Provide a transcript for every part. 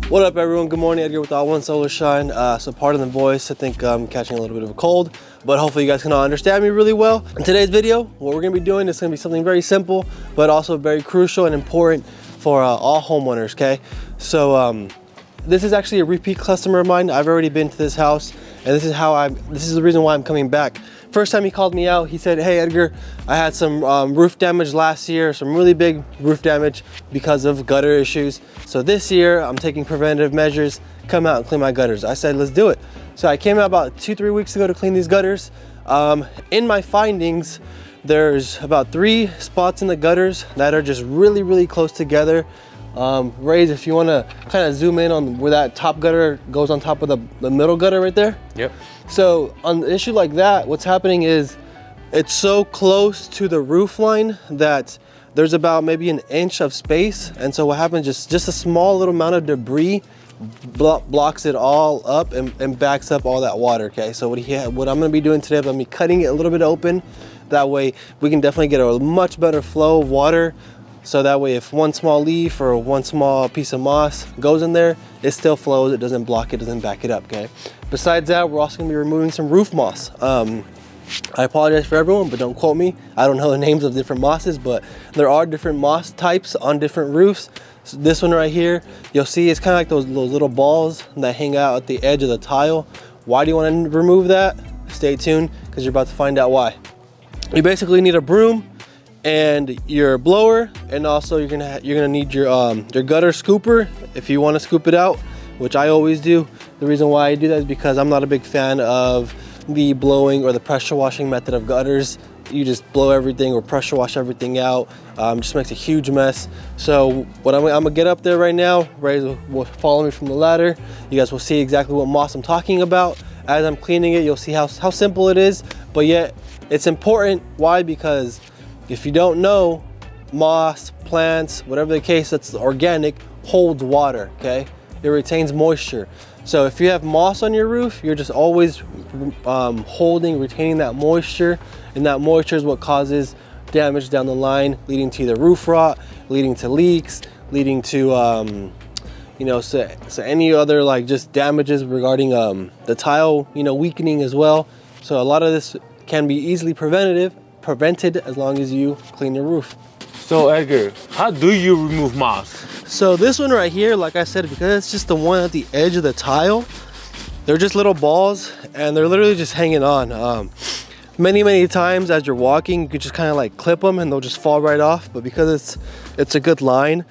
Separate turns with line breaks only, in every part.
What up everyone, good morning, Edgar with All One Solar Shine. So pardon the voice, I think I'm catching a little bit of a cold, but hopefully you guys can all understand me really well. In today's video, what we're gonna be doing is gonna be something very simple, but also very crucial and important for all homeowners, okay? So this is actually a repeat customer of mine. I've already been to this house, and this is the reason why I'm coming back. First time he called me out, he said, hey Edgar, I had some roof damage last year, some really big roof damage because of gutter issues. So this year, I'm taking preventative measures, come out and clean my gutters. I said, let's do it. So I came out about 2-3 weeks ago to clean these gutters. In my findings, there's about 3 spots in the gutters that are just really, really close together. Rays, if you want to kind of zoom in on where that top gutter goes on top of the middle gutter right there. Yep. So on an issue like that, what's happening is it's so close to the roof line that there's about maybe an inch of space. And so what happens, just a small little amount of debris blocks it all up and backs up all that water, okay? So what I'm gonna be doing today is I'm gonna be cutting it a little bit open. That way we can definitely get a much better flow of water. So that way if one small leaf or one small piece of moss goes in there, it still flows, it doesn't block it, doesn't back it up, okay? Besides that, we're also gonna be removing some roof moss. I apologize for everyone, but don't quote me. I don't know the names of different mosses, but there are different moss types on different roofs. So this one right here, you'll see it's kind of like those little balls that hang out at the edge of the tile. Why do you want to remove that? Stay tuned, because you're about to find out why. You basically need a broom and your blower, and also you're gonna need your gutter scooper if you want to scoop it out, which I always do. The reason why I do that is because I'm not a big fan of the blowing or the pressure washing method of gutters. You just blow everything or pressure wash everything out. Just makes a huge mess. So what I'm gonna get up there right now. Ray will follow me from the ladder. You guys will see exactly what moss I'm talking about. As I'm cleaning it, you'll see how simple it is, but yet it's important. Why? Because if you don't know, moss, plants, whatever the case that's organic, holds water, okay? It retains moisture. So if you have moss on your roof, you're just always retaining that moisture, and that moisture is what causes damage down the line, leading to either roof rot, leading to leaks, leading to you know, so any other like just damages regarding the tile, you know, weakening as well. So a lot of this can be easily prevented as long as you clean your roof.
So Edgar, how do you remove moss?
So this one right here, like I said, because it's just the one at the edge of the tile, they're just little balls and they're literally just hanging on. Many times as you're walking, you could just kind of like clip them and they'll just fall right off. But because it's a good line,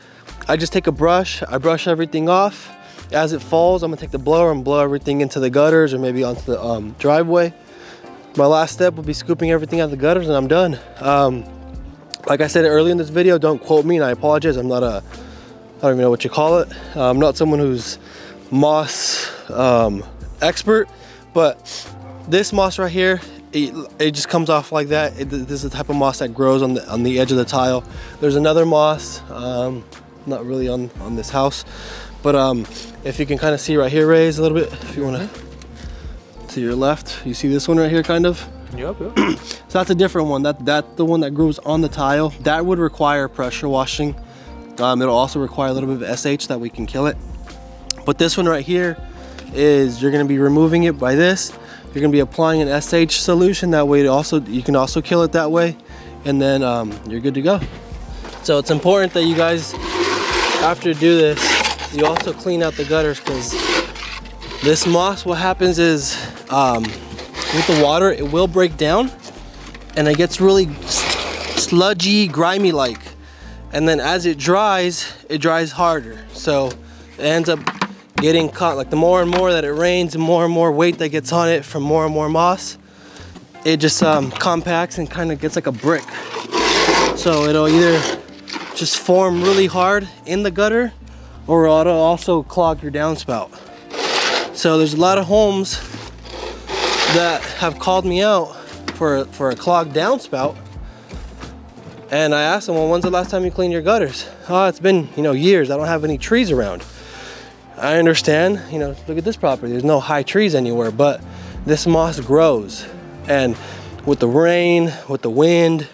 I just take a brush, I brush everything off. As it falls, I'm gonna take the blower and blow everything into the gutters or maybe onto the driveway. My last step will be scooping everything out of the gutters and I'm done. Like I said earlier in this video, don't quote me, and I apologize. I don't even know what you call it. I'm not someone who's moss expert, but this moss right here, it just comes off like that. This is the type of moss that grows on the edge of the tile. There's another moss, not really on this house, but if you can kind of see right here, Rays, a little bit, if you want to your left, you see this one right here, kind of. Yep. So that's a different one. That's the one that grows on the tile. That would require pressure washing. It'll also require a little bit of SH that we can kill it. But this one right here is, you're going to be removing it by this. You're going to be applying an SH solution. That way you can also kill it that way, and then you're good to go. So it's important that you guys, after you do this, you also clean out the gutters, because this moss, what happens is with the water, it will break down and it gets really sludgy, grimy like, and then as it dries harder, so it ends up getting caught. Like the more and more that it rains, the more and more weight that gets on it from more and more moss, it just compacts and kind of gets like a brick. So it'll either just form really hard in the gutter, or it'll also clog your downspout. So there's a lot of homes that have called me out for a clogged downspout, and I asked them, well, when's the last time you cleaned your gutters? Oh, it's been, you know, years. I don't have any trees around. I understand, you know, look at this property. There's no high trees anywhere, but this moss grows, and with the rain, with the wind,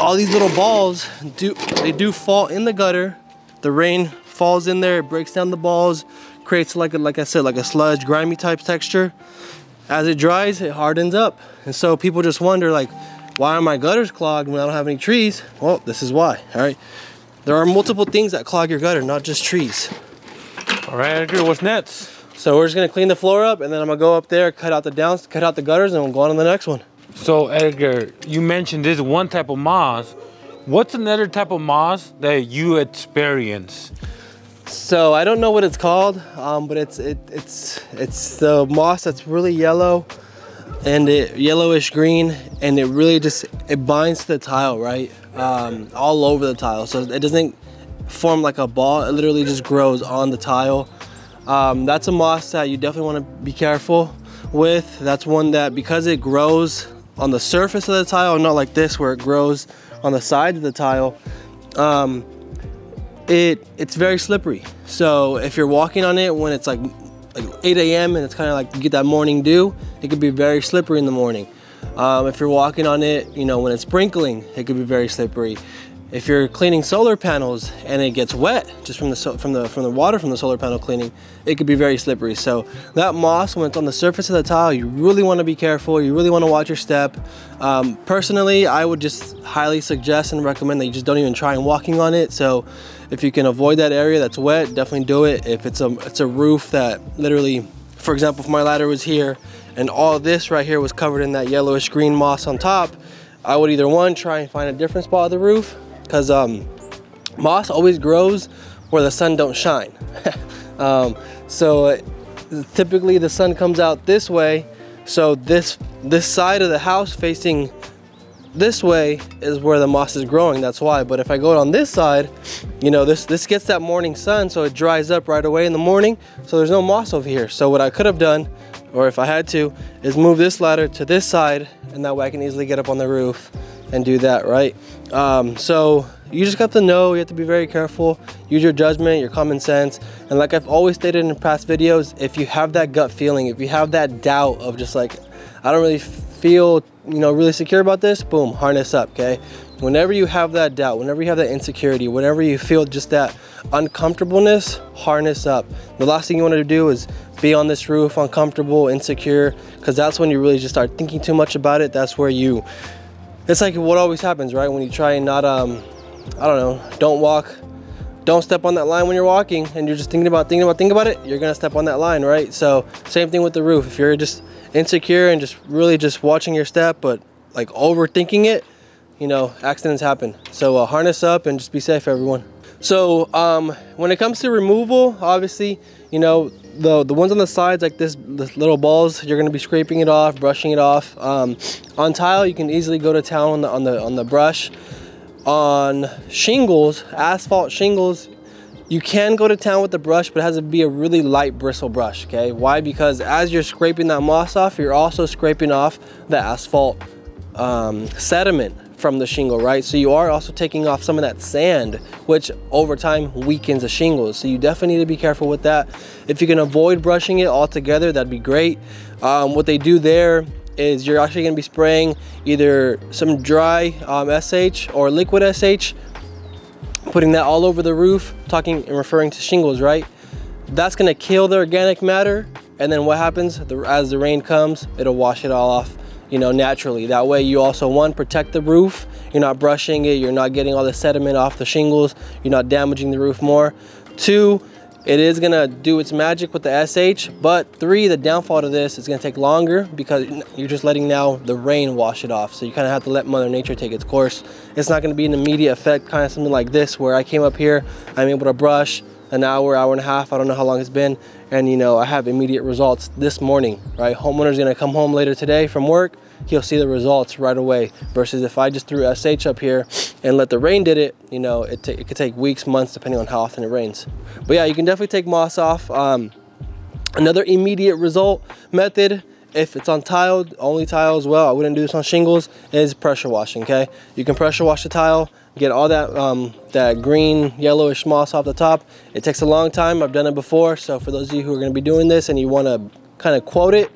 all these little balls do fall in the gutter. The rain falls in there, it breaks down the balls, creates like I said, like a sludge, grimy type texture. As it dries, it hardens up. And so people just wonder, like, why are my gutters clogged when I don't have any trees? Well, this is why, all right? There are multiple things that clog your gutter, not just trees.
All right, Edgar, what's next?
So we're just gonna clean the floor up, and then I'm gonna go up there, cut out the gutters, and we'll go on to the next one.
So Edgar, you mentioned this one type of moss. What's another type of moss that you experience?
So I don't know what it's called, but it's the moss that's really yellow and yellowish green, and it really it binds to the tile, right? All over the tile. So it doesn't form like a ball, it literally just grows on the tile. That's a moss that you definitely want to be careful with. That's one that, because it grows on the surface of the tile, not like this where it grows on the sides of the tile, it's very slippery. So if you're walking on it when it's like 8 a.m. and it's kind of like you get that morning dew, it could be very slippery in the morning. If you're walking on it, you know, when it's sprinkling, it could be very slippery. If you're cleaning solar panels and it gets wet just from the water from the solar panel cleaning, it could be very slippery. So that moss, when it's on the surface of the tile, you really want to be careful. You really want to watch your step. Personally, I would just highly suggest and recommend that you just don't even try walking on it. So if you can avoid that area that's wet, definitely do it. If it's a roof that literally, for example, if my ladder was here and all this right here was covered in that yellowish green moss on top, I would either one, try and find a different spot of the roof, because moss always grows where the sun don't shine. So typically the sun comes out this way, so this side of the house facing this way is where the moss is growing. That's why. But if I go on this side, you know, this gets that morning sun, so it dries up right away in the morning, so there's no moss over here. So what I could have done, or if I had to, is move this ladder to this side, and that way I can easily get up on the roof and do that, right? So you just got to know, you have to be very careful, use your judgment, your common sense. And like I've always stated in past videos, if you have that gut feeling, if you have that doubt of just like, I don't really feel, you know, really secure about this, boom, harness up, okay? Whenever you have that doubt, whenever you have that insecurity, whenever you feel just that uncomfortableness, harness up. The last thing you want to do is be on this roof uncomfortable, insecure, because that's when you really just start thinking too much about it. That's where it's like what always happens, right? When you try and not, I don't know, don't step on that line when you're walking, and you're just thinking about it, you're gonna step on that line, right? So same thing with the roof. If you're just insecure and just really just watching your step, but like overthinking it, you know, accidents happen. So harness up and just be safe, everyone. So when it comes to removal, obviously, you know, the ones on the sides, like this little balls, you're going to be scraping it off, brushing it off. On tile, you can easily go to town on the brush. On shingles, asphalt shingles, you can go to town with the brush, but it has to be a really light bristle brush, okay? Why? Because as you're scraping that moss off, you're also scraping off the asphalt sediment from the shingle, right? So you are also taking off some of that sand, which over time weakens the shingles. So you definitely need to be careful with that. If you can avoid brushing it altogether, that'd be great. What they do there is you're actually going to be spraying either some dry SH or liquid SH, putting that all over the roof, talking and referring to shingles, right? That's going to kill the organic matter, and then what happens as the rain comes, it'll wash it all off, you know, naturally. That way you also, one, protect the roof, you're not brushing it, you're not getting all the sediment off the shingles, you're not damaging the roof more. Two, it is gonna do its magic with the SH, but three, the downfall to this is gonna take longer because you're just letting now the rain wash it off. So you kind of have to let Mother Nature take its course. It's not gonna be an immediate effect, kind of something like this, where I came up here, I'm able to brush an hour, hour and a half, I don't know how long it's been, and you know, I have immediate results this morning, right? Homeowner's gonna come home later today from work, he'll see the results right away, versus if I just threw SH up here and let the rain did it, you know, it could take weeks, months, depending on how often it rains. But yeah, you can definitely take moss off. Another immediate result method, if it's on tile, only tile as well, I wouldn't do this on shingles, is pressure washing, okay? You can pressure wash the tile, get all that that green, yellowish moss off the top. It takes a long time, I've done it before, so for those of you who are gonna be doing this and you wanna kind of quote it,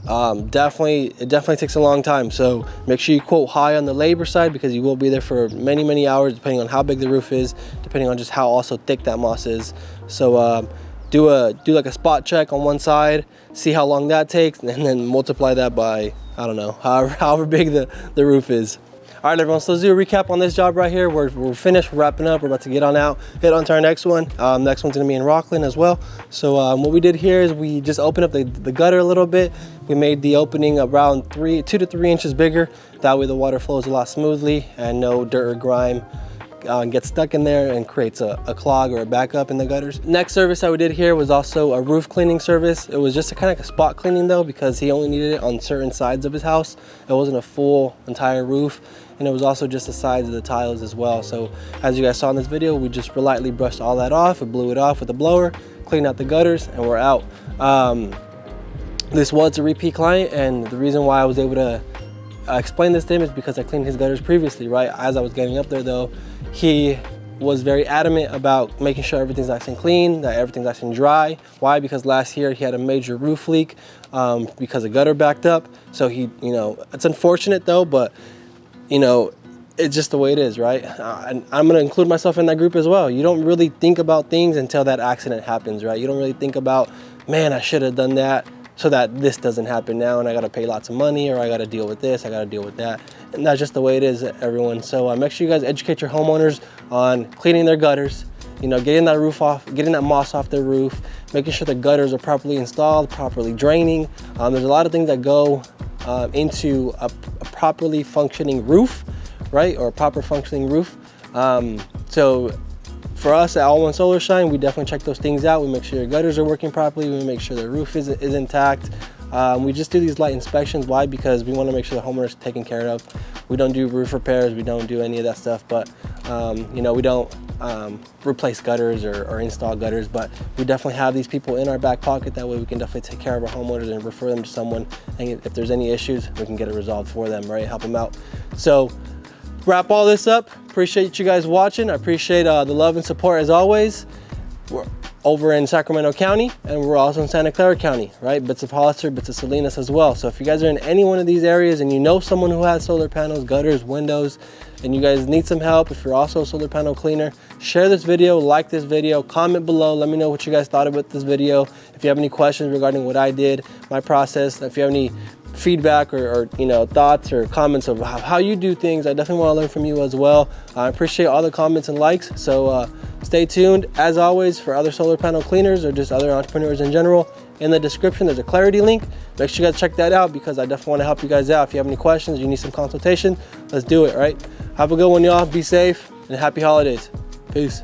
it definitely takes a long time. So make sure you quote high on the labor side, because you will be there for many hours, depending on how big the roof is, depending on just how also thick that moss is. So do like a spot check on one side, see how long that takes, and then multiply that by, I don't know, however big the roof is. All right, everyone, so let's do a recap on this job right here. We're finished, we're wrapping up, we're about to get on out, head on to our next one. Next one's gonna be in Rockland as well. So what we did here is we just opened up the gutter a little bit. We made the opening around 2 to 3 inches bigger. That way the water flows a lot smoothly and no dirt or grime gets stuck in there and creates a clog or a backup in the gutters. Next service that we did here was also a roof cleaning service. It was just kind of like a spot cleaning though, because he only needed it on certain sides of his house. It wasn't a full entire roof, and it was also just the sides of the tiles as well. So as you guys saw in this video, we just lightly brushed all that off. We blew it off with a blower, cleaned out the gutters, and we're out. This was a repeat client, and the reason why I was able to explain this to him is because I cleaned his gutters previously, right? As I was getting up there though, he was very adamant about making sure everything's nice and clean, that everything's nice and dry. Why? Because last year he had a major roof leak because a gutter backed up. So he, you know, it's unfortunate though, but you know, it's just the way it is, right? And I'm gonna include myself in that group as well. You don't really think about things until that accident happens, right? You don't really think about, man, I should have done that so that this doesn't happen now and I gotta pay lots of money, or I gotta deal with this, I gotta deal with that. And that's just the way it is, everyone. So make sure you guys educate your homeowners on cleaning their gutters, you know, getting that roof off, getting that moss off their roof, making sure the gutters are properly installed, properly draining. There's a lot of things that go into a properly functioning roof, right? Or a proper functioning roof. So for us at All One Solar Shine, we definitely check those things out. We make sure your gutters are working properly. We make sure the roof is intact. We just do these light inspections. Why? Because we want to make sure the homeowner is taken care of. We don't do roof repairs. We don't do any of that stuff. But you know, we don't replace gutters or install gutters. But we definitely have these people in our back pocket. That way we can definitely take care of our homeowners and refer them to someone. And if there's any issues, we can get it resolved for them, right? Help them out. So wrap all this up. Appreciate you guys watching. I appreciate the love and support as always. We're over in Sacramento County, and we're also in Santa Clara County, right? Bits of Hollister, bits of Salinas as well. So if you guys are in any one of these areas and you know someone who has solar panels, gutters, windows, and you guys need some help, if you're also a solar panel cleaner, share this video, like this video, comment below, let me know what you guys thought about this video. If you have any questions regarding what I did, my process, if you have any feedback or you know, thoughts or comments of how you do things, I definitely want to learn from you as well. I appreciate all the comments and likes. So stay tuned as always for other solar panel cleaners or just other entrepreneurs in general. In the description there's a Clarity link. Make sure you guys check that out, because I definitely want to help you guys out. If you have any questions, you need some consultation, let's do it, right? Have a good one, y'all. Be safe and happy holidays. Peace.